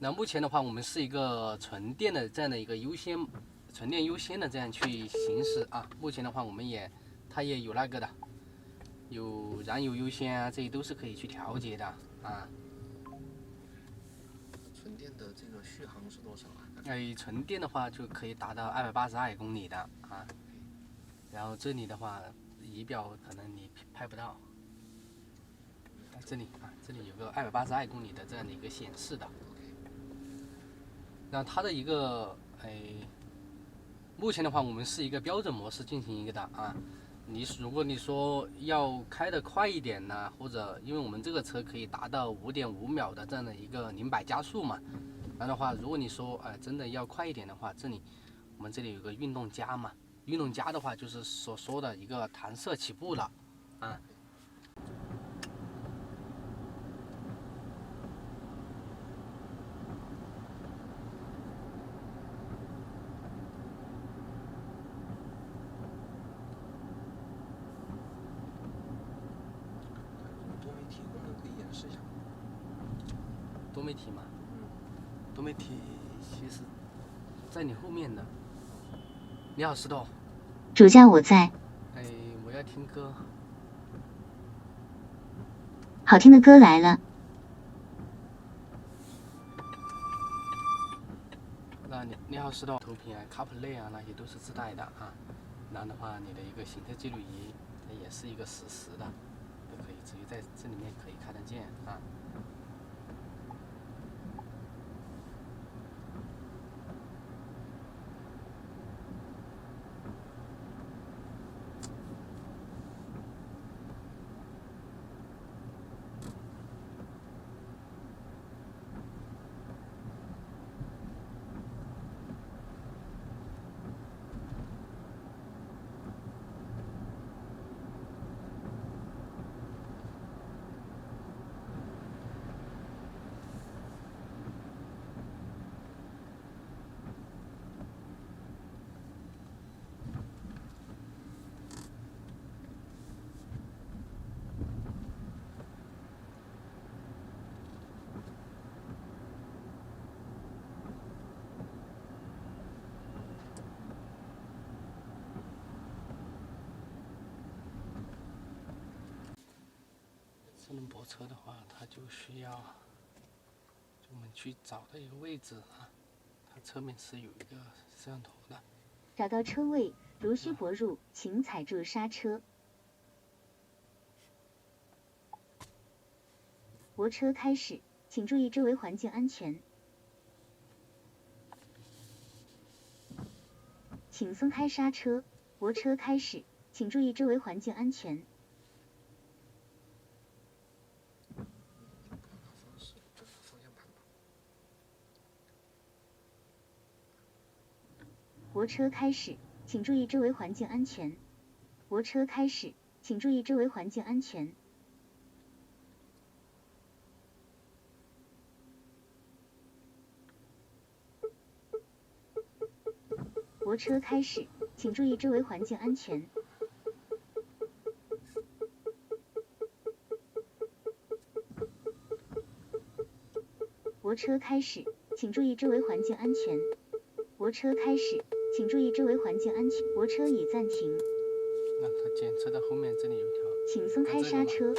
那目前的话，我们是一个纯电的这样的一个纯电优先的这样去行驶啊。目前的话，它也有那个的，有燃油优先啊，这些都是可以去调节的啊。纯电的这个续航是多少啊？纯电的话就可以达到282公里的啊。然后这里的话，仪表可能你拍不到。这里啊，这里有个282公里的这样的一个显示的。那它的一个目前的话，我们是一个标准模式进行一个的啊。如果你说要开得快一点呢，或者因为我们这个车可以达到5.5秒的这样的一个0-100加速嘛，然后的话，如果你说真的要快一点的话，我们这里有个运动加嘛，运动加的话就是所说的一个弹射起步了啊。多媒体功能可以演示一下吗？多媒体嘛，多媒体其实在你后面的。你好，石头。主驾我在。我要听歌。好听的歌来了。那你好，石头。投屏啊、CarPlay 啊，那些都是自带的啊。然后的话，你的一个行车记录仪，它也是一个实时的，都可以直接在这里面可以看得见啊。智能泊车的话，它就需要我们去找的一个位置啊，它侧面是有一个摄像头的。找到车位，如需泊入，请踩住刹车。泊车开始，请注意周围环境安全。请松开刹车，泊车开始，请注意周围环境安全。泊车开始，请注意周围环境安全。泊车开始，请注意周围环境安全。泊车开始，请注意周围环境安全。泊车开始，请注意周围环境安全。泊车开始，请注意周围环境安全。泊车已暂停。那它检测到后面这里有一条。请松开刹车。